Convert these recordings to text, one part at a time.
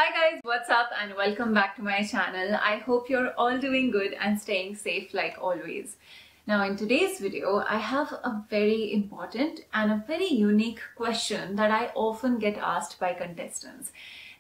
Hi guys, what's up and welcome back to my channel. I hope you're all doing good and staying safe like always. Now in today's video, I have a very important and a very unique question that I often get asked by contestants.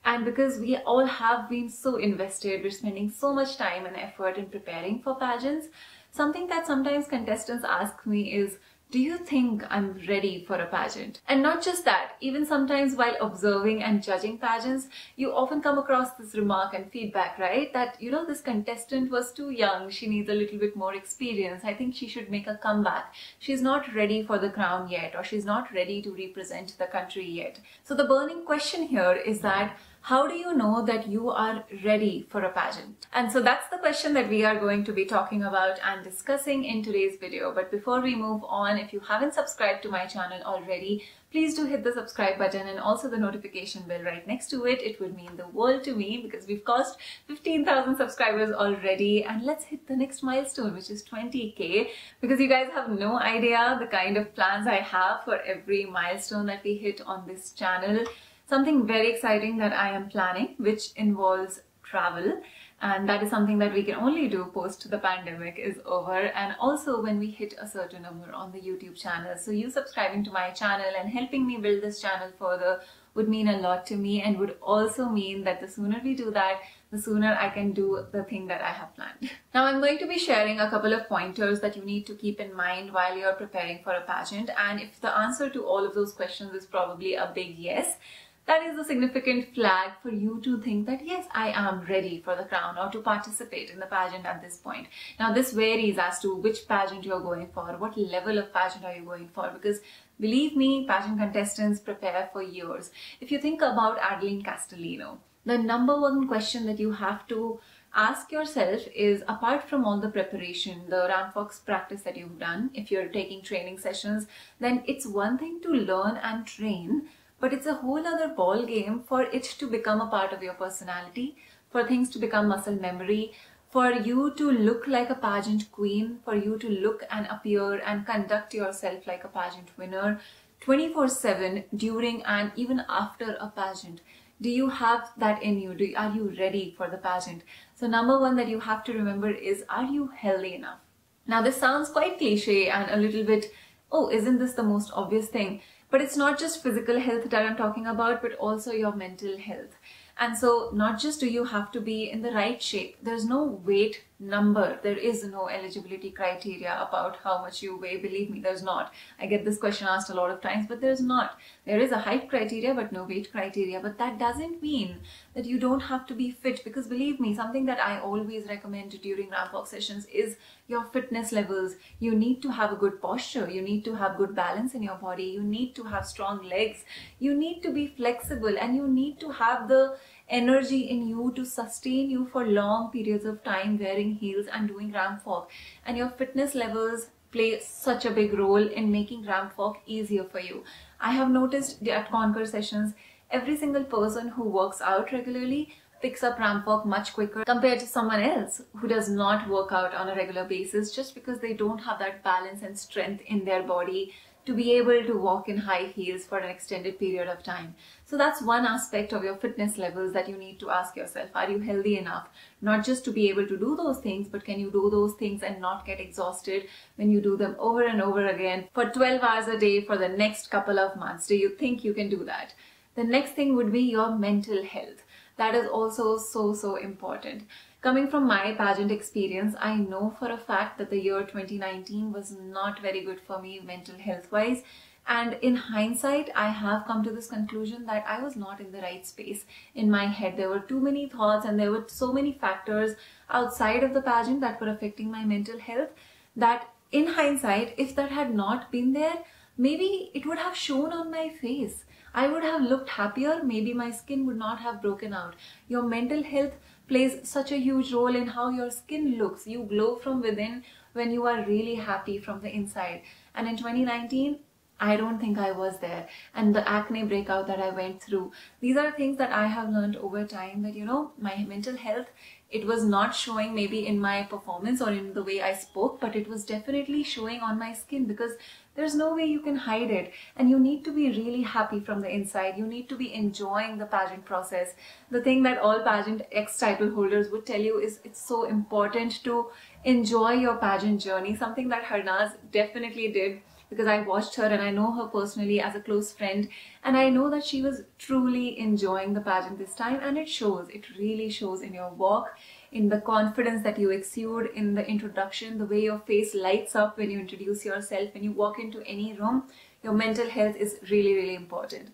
And because we all have been so invested, we're spending so much time and effort in preparing for pageants, something that sometimes contestants ask me is, do you think I'm ready for a pageant? And not just that, even sometimes while observing and judging pageants, you often come across this remark and feedback, right? That, this contestant was too young, she needs a little bit more experience. I think she should make a comeback. She's not ready for the crown yet, or she's not ready to represent the country yet. So the burning question here is that, how do you know that you are ready for a pageant? And so that's the question that we are going to be talking about and discussing in today's video. But before we move on, if you haven't subscribed to my channel already, please do hit the subscribe button and also the notification bell right next to it. It would mean the world to me because we've crossed 15,000 subscribers already, and let's hit the next milestone, which is 20K, because you guys have no idea the kind of plans I have for every milestone that we hit on this channel. Something very exciting that I am planning, which involves travel, and that is something that we can only do post the pandemic is over, and also when we hit a certain number on the YouTube channel. So you subscribing to my channel and helping me build this channel further would mean a lot to me, and would also mean that the sooner we do that, the sooner I can do the thing that I have planned. Now I'm going to be sharing a couple of pointers that you need to keep in mind while you're preparing for a pageant, and if the answer to all of those questions is probably a big yes, that is a significant flag for you to think that yes, I am ready for the crown or to participate in the pageant at this point. Now this varies as to which pageant you're going for, what level of pageant are you going for, because believe me, pageant contestants prepare for years. If you think about Adeline Castellino, the number one question that you have to ask yourself is, apart from all the preparation, the Ramfox practice that you've done, if you're taking training sessions, then it's one thing to learn and train, but it's a whole other ball game for it to become a part of your personality, for things to become muscle memory, for you to look like a pageant queen, for you to look and appear and conduct yourself like a pageant winner 24/7 during and even after a pageant. Do you have that in you? Are you ready for the pageant? So number one that you have to remember is, are you healthy enough? Now this sounds quite cliche and a little bit, oh, isn't this the most obvious thing? But it's not just physical health that I'm talking about, but also your mental health. And so not just do you have to be in the right shape, there's no weight number, there is no eligibility criteria about how much you weigh. Believe me, there's not. I get this question asked a lot of times, but there's not. There is a height criteria, but no weight criteria. But that doesn't mean that you don't have to be fit, because believe me, something that I always recommend during Ramfox sessions is your fitness levels. You need to have a good posture, you need to have good balance in your body, you need to have strong legs, you need to be flexible, and you need to have the energy in you to sustain you for long periods of time wearing heels and doing ramp walk. And your fitness levels play such a big role in making ramp walk easier for you. I have noticed at Conquer sessions, every single person who works out regularly picks up ramp walk much quicker compared to someone else who does not work out on a regular basis, just because they don't have that balance and strength in their body to be able to walk in high heels for an extended period of time. So that's one aspect of your fitness levels that you need to ask yourself. Are you healthy enough? Not just to be able to do those things, but can you do those things and not get exhausted when you do them over and over again for 12 hours a day for the next couple of months? Do you think you can do that? The next thing would be your mental health. That is also so important. Coming from my pageant experience, I know for a fact that the year 2019 was not very good for me mental health wise. And in hindsight, I have come to this conclusion that I was not in the right space in my head. There were too many thoughts and there were so many factors outside of the pageant that were affecting my mental health, that in hindsight, if that had not been there, maybe it would have shown on my face. I would have looked happier, maybe my skin would not have broken out. Your mental health plays such a huge role in how your skin looks. You glow from within when you are really happy from the inside. And in 2019, I don't think I was there. And the acne breakout that I went through, these are things that I have learned over time, that, you know, my mental health, it was not showing maybe in my performance or in the way I spoke, but it was definitely showing on my skin, because there's no way you can hide it. And you need to be really happy from the inside. You need to be enjoying the pageant process. The thing that all pageant ex-title holders would tell you is it's so important to enjoy your pageant journey, something that Harnaz definitely did, because I watched her and I know her personally as a close friend, and I know that she was truly enjoying the pageant this time, and it shows. It really shows in your walk, in the confidence that you exude, in the introduction, the way your face lights up when you introduce yourself, when you walk into any room. Your mental health is really, really important.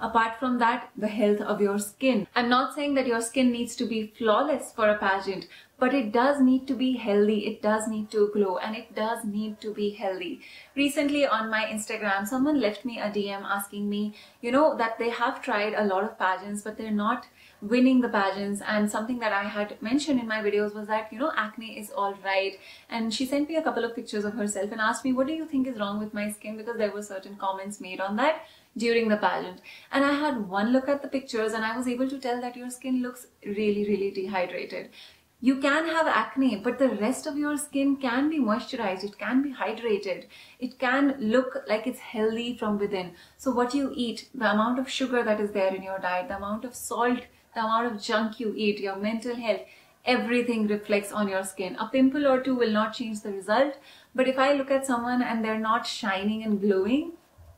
Apart from that, the health of your skin. I'm not saying that your skin needs to be flawless for a pageant, but it does need to be healthy, it does need to glow, and it does need to be healthy. Recently on my Instagram, someone left me a DM asking me, you know, that they have tried a lot of pageants, but they're not winning the pageants. And something that I had mentioned in my videos was that, you know, acne is all right. And she sent me a couple of pictures of herself and asked me, what do you think is wrong with my skin? Because there were certain comments made on that during the pageant. And I had one look at the pictures and I was able to tell that your skin looks really, really dehydrated. You can have acne, but the rest of your skin can be moisturized, it can be hydrated, it can look like it's healthy from within. So what you eat, the amount of sugar that is there in your diet, the amount of salt, the amount of junk you eat, your mental health, everything reflects on your skin. A pimple or two will not change the result, but if I look at someone and they're not shining and glowing,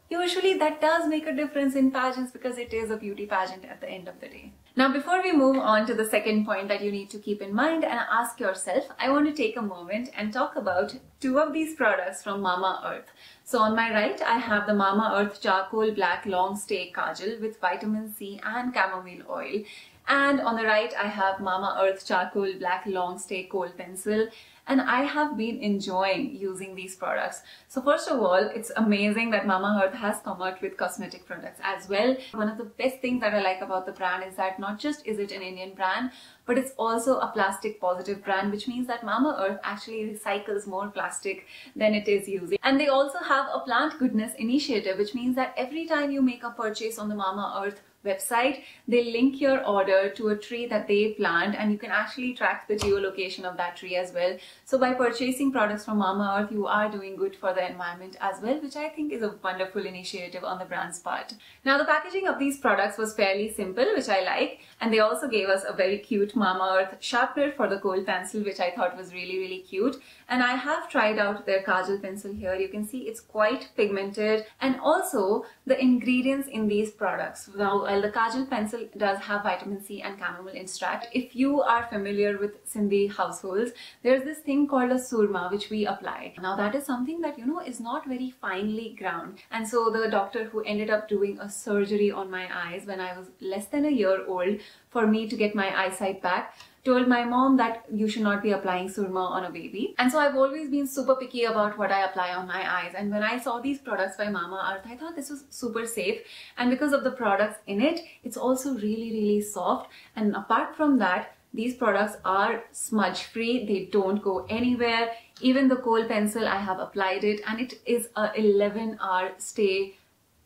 usually that does make a difference in pageants, because it is a beauty pageant at the end of the day. Now, before we move on to the second point that you need to keep in mind and ask yourself, I want to take a moment and talk about two of these products from Mama Earth. So on my right, I have the Mama Earth Charcoal Black Long Stay Kajal with vitamin C and chamomile oil. And on the right, I have Mama Earth Charcoal Black Long Stay Kohl Pencil. And I have been enjoying using these products. So first of all, it's amazing that Mama Earth has come out with cosmetic products as well. One of the best things that I like about the brand is that not just is it an Indian brand, but it's also a plastic positive brand, which means that Mama Earth actually recycles more plastic than it is using. And they also have a plant goodness initiative, which means that every time you make a purchase on the Mama Earth website, they link your order to a tree that they plant, and you can actually track the geolocation of that tree as well. So by purchasing products from Mama Earth, you are doing good for the environment as well, which I think is a wonderful initiative on the brand's part. Now, the packaging of these products was fairly simple, which I like, and they also gave us a very cute Mama Earth sharpener for the Kohl pencil, which I thought was really, really cute. And I have tried out their Kajal pencil here. You can see it's quite pigmented, and also the ingredients in these products. Now, while the Kajal pencil does have vitamin C and chamomile extract, if you are familiar with Sindhi households, there's this thing called a surma which we apply. Now that is something that, you know, is not very finely ground. And so the doctor who ended up doing a surgery on my eyes when I was less than a year old for me to get my eyesight back, told my mom that you should not be applying surma on a baby. And so I've always been super picky about what I apply on my eyes. And when I saw these products by Mama Earth, I thought this was super safe. And because of the products in it, it's also really, really soft. And apart from that, these products are smudge free. They don't go anywhere. Even the Kohl pencil, I have applied it, and it is a 11-hour stay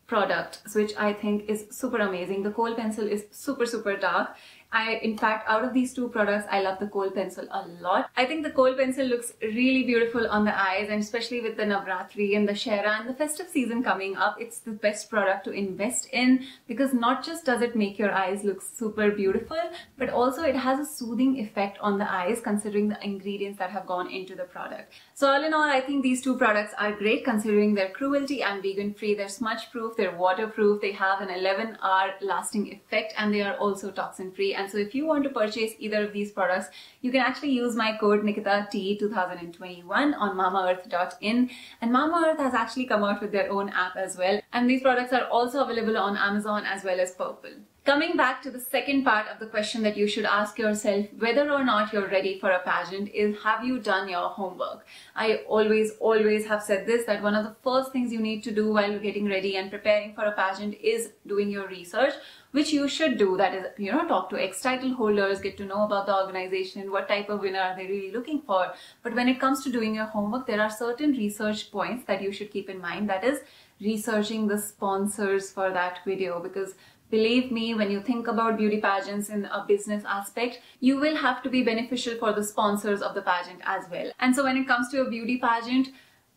product, which I think is super amazing. The Kohl pencil is super, super dark. In fact, out of these two products, I love the Kohl pencil a lot. I think the Kohl pencil looks really beautiful on the eyes, and especially with the Navratri and the Shera and the festive season coming up, it's the best product to invest in, because not just does it make your eyes look super beautiful, but also it has a soothing effect on the eyes considering the ingredients that have gone into the product. So all in all, I think these two products are great considering they're cruelty and vegan free, they're smudge proof, they're waterproof, they have an 11-hour lasting effect, and they are also toxin free. And so if you want to purchase either of these products, you can actually use my code Nikita T2021 on mamaearth.in. And Mama Earth has actually come out with their own app as well. And these products are also available on Amazon as well as Purple. Coming back to the second part of the question that you should ask yourself whether or not you're ready for a pageant is, have you done your homework? I always have said this, that one of the first things you need to do while you're getting ready and preparing for a pageant is doing your research, which you should do. That is, you know, talk to ex-title holders, get to know about the organization, what type of winner are they really looking for. But when it comes to doing your homework, there are certain research points that you should keep in mind. That is, researching the sponsors for that video, because believe me, when you think about beauty pageants in a business aspect, you will have to be beneficial for the sponsors of the pageant as well. And so when it comes to a beauty pageant,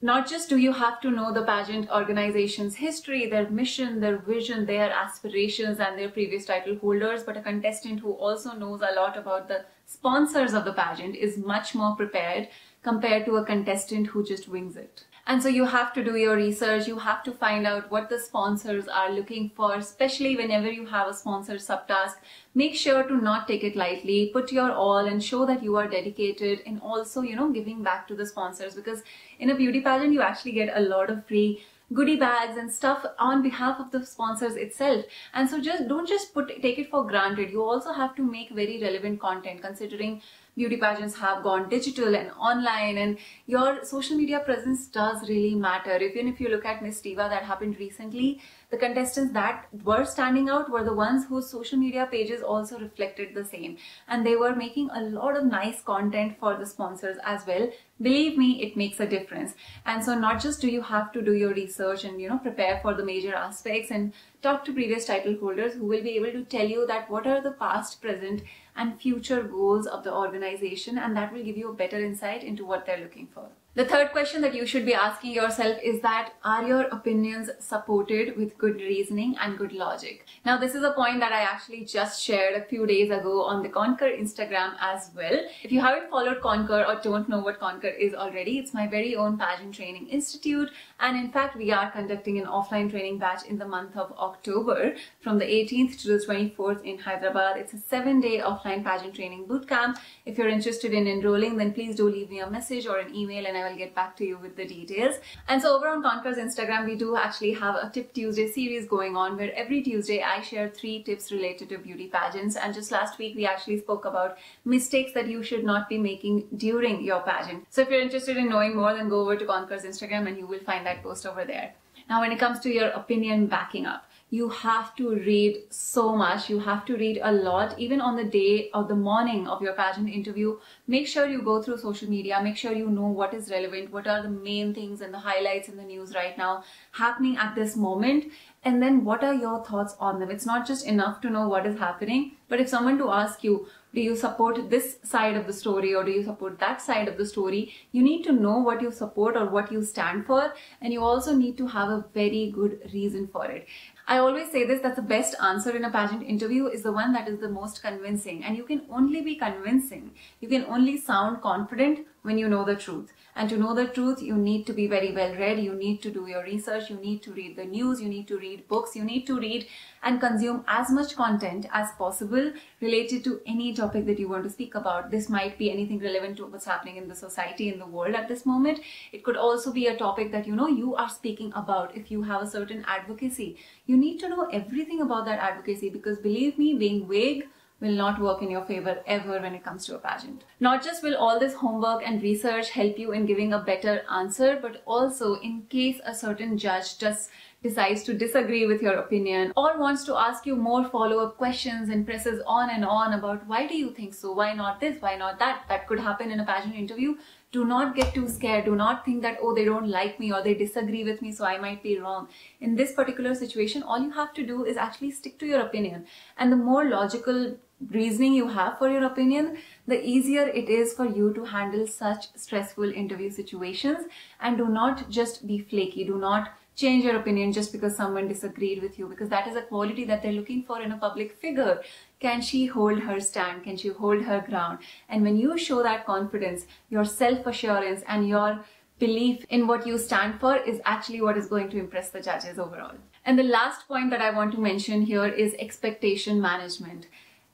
not just do you have to know the pageant organization's history, their mission, their vision, their aspirations, and their previous title holders, but a contestant who also knows a lot about the sponsors of the pageant is much more prepared compared to a contestant who just wings it. And so you have to do your research, you have to find out what the sponsors are looking for, especially whenever you have a sponsor subtask. Make sure to not take it lightly, put your all and show that you are dedicated, and also, giving back to the sponsors, because in a beauty pageant, you actually get a lot of free goodie bags and stuff on behalf of the sponsors itself. And so don't just take it for granted. You also have to make very relevant content, considering beauty pageants have gone digital and online, and your social media presence does really matter. Even if you look at Miss Diva that happened recently, the contestants that were standing out were the ones whose social media pages also reflected the same, and they were making a lot of nice content for the sponsors as well. Believe me, it makes a difference. And so not just do you have to do your research and prepare for the major aspects and talk to previous title holders who will be able to tell you that what are the past, present and future goals of the organization, and that will give you a better insight into what they're looking for. The third question that you should be asking yourself is that, are your opinions supported with good reasoning and good logic? Now, this is a point that I actually just shared a few days ago on the Conquer Instagram as well. If you haven't followed Conquer or don't know what Conquer is already, it's my very own pageant training institute. And in fact, we are conducting an offline training batch in the month of October from the 18th to the 24th in Hyderabad. It's a 7-day offline pageant training bootcamp. If you're interested in enrolling, then please do leave me a message or an email and I will get back to you with the details. And so over on Conquer's Instagram, we do actually have a Tip Tuesday series going on, where every Tuesday I share 3 tips related to beauty pageants. And just last week, we actually spoke about mistakes that you should not be making during your pageant. So if you're interested in knowing more, then go over to Conquer's Instagram and you will find that post over there. Now, when it comes to your opinion backing up, you have to read so much. You have to read a lot, even on the day or the morning of your pageant interview. Make sure you go through social media. Make sure you know what is relevant, what are the main things and the highlights in the news right now happening at this moment, and then what are your thoughts on them. It's not just enough to know what is happening, but if someone to ask you, do you support this side of the story or do you support that side of the story, you need to know what you support or what you stand for, and you also need to have a very good reason for it. I always say this, that the best answer in a pageant interview is the one that is the most convincing, and you can only be convincing, you can only sound confident when you know the truth. And to know the truth, you need to be very well read, you need to do your research, you need to read the news, you need to read books, you need to read and consume as much content as possible related to any topic that you want to speak about. This might be anything relevant to what's happening in the society, in the world at this moment. It could also be a topic that you are speaking about. If you have a certain advocacy, you need to know everything about that advocacy, because believe me, being vague will not work in your favor ever when it comes to a pageant. Not just will all this homework and research help you in giving a better answer, but also in case a certain judge just decides to disagree with your opinion or wants to ask you more follow-up questions and presses on and on about why do you think so, why not this, why not that. That could happen in a pageant interview. Do not get too scared. Do not think that, oh, they don't like me or they disagree with me, so I might be wrong. In this particular situation, all you have to do is actually stick to your opinion. And the more logical reasoning you have for your opinion, the easier it is for you to handle such stressful interview situations. And do not just be flaky. Do not change your opinion just because someone disagreed with you, because that is a quality that they're looking for in a public figure. Can she hold her stand? Can she hold her ground? And when you show that confidence, your self-assurance and your belief in what you stand for is actually what is going to impress the judges overall. And the last point that I want to mention here is expectation management.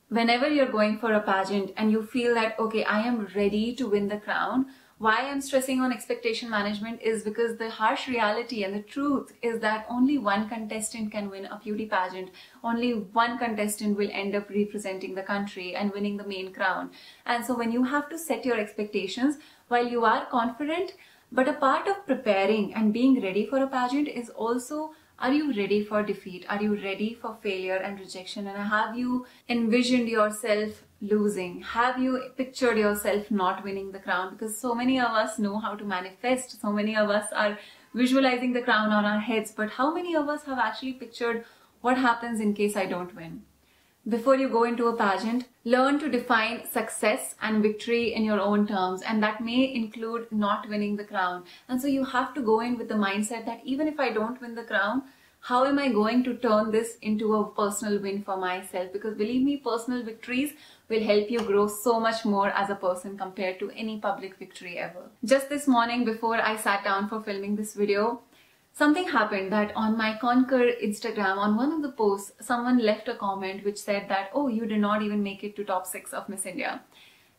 Whenever you're going for a pageant and you feel that, okay, I am ready to win the crown, why I'm stressing on expectation management is because the harsh reality and the truth is that only one contestant can win a beauty pageant. Only one contestant will end up representing the country and winning the main crown. And so when you have to set your expectations, while you are confident, but a part of preparing and being ready for a pageant is also, are you ready for defeat? Are you ready for failure and rejection? And have you envisioned yourself losing? Have you pictured yourself not winning the crown? Because so many of us know how to manifest. So many of us are visualizing the crown on our heads, but how many of us have actually pictured what happens in case I don't win? Before you go into a pageant, learn to define success and victory in your own terms, and that may include not winning the crown. And so you have to go in with the mindset that even if I don't win the crown, how am I going to turn this into a personal win for myself? Because believe me, personal victories will help you grow so much more as a person compared to any public victory ever. Just this morning before I sat down for filming this video, something happened that on my Conquer Instagram, on one of the posts, someone left a comment which said that, oh, you did not even make it to top 6 of Miss India.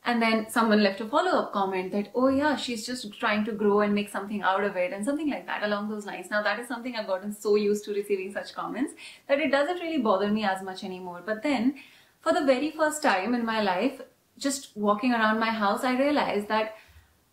And then someone left a follow-up comment that, oh yeah, she's just trying to grow and make something out of it, and something like that along those lines. Now that is something I've gotten so used to receiving such comments that it doesn't really bother me as much anymore. But then for the very first time in my life, just walking around my house, I realized that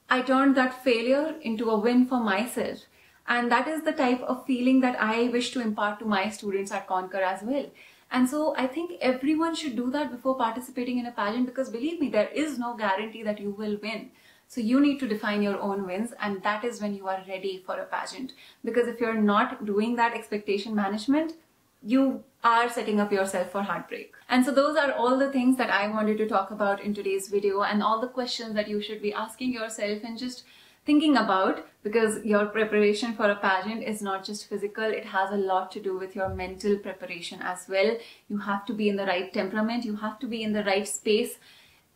I turned that failure into a win for myself. And that is the type of feeling that I wish to impart to my students at Conquer as well. And so I think everyone should do that before participating in a pageant, because believe me, there is no guarantee that you will win. So you need to define your own wins, and that is when you are ready for a pageant. Because if you're not doing that expectation management, you are setting up yourself for heartbreak. And so those are all the things that I wanted to talk about in today's video, and all the questions that you should be asking yourself and just thinking about, because your preparation for a pageant is not just physical, it has a lot to do with your mental preparation as well. You have to be in the right temperament, you have to be in the right space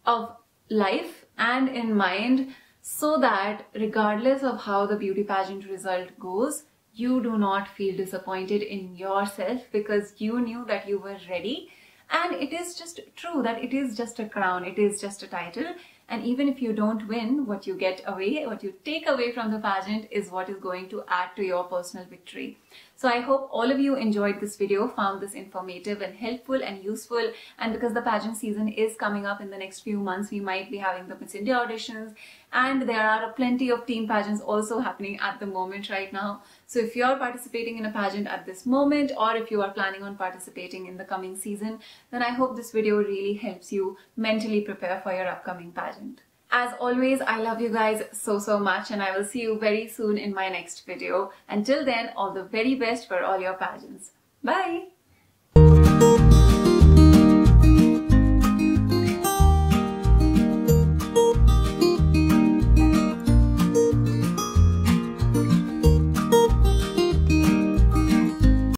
of life and in mind, so that regardless of how the beauty pageant result goes, you do not feel disappointed in yourself, because you knew that you were ready. And it is just true that it is just a crown, it is just a title. And even if you don't win, what you get away, what you take away from the pageant is what is going to add to your personal victory. So I hope all of you enjoyed this video, found this informative and helpful and useful. And because the pageant season is coming up in the next few months, we might be having the Miss India auditions, and there are plenty of teen pageants also happening at the moment right now. So if you're participating in a pageant at this moment, or if you are planning on participating in the coming season, then I hope this video really helps you mentally prepare for your upcoming pageant. As always, I love you guys so much, and I will see you very soon in my next video. Until then, all the very best for all your pageants. Bye!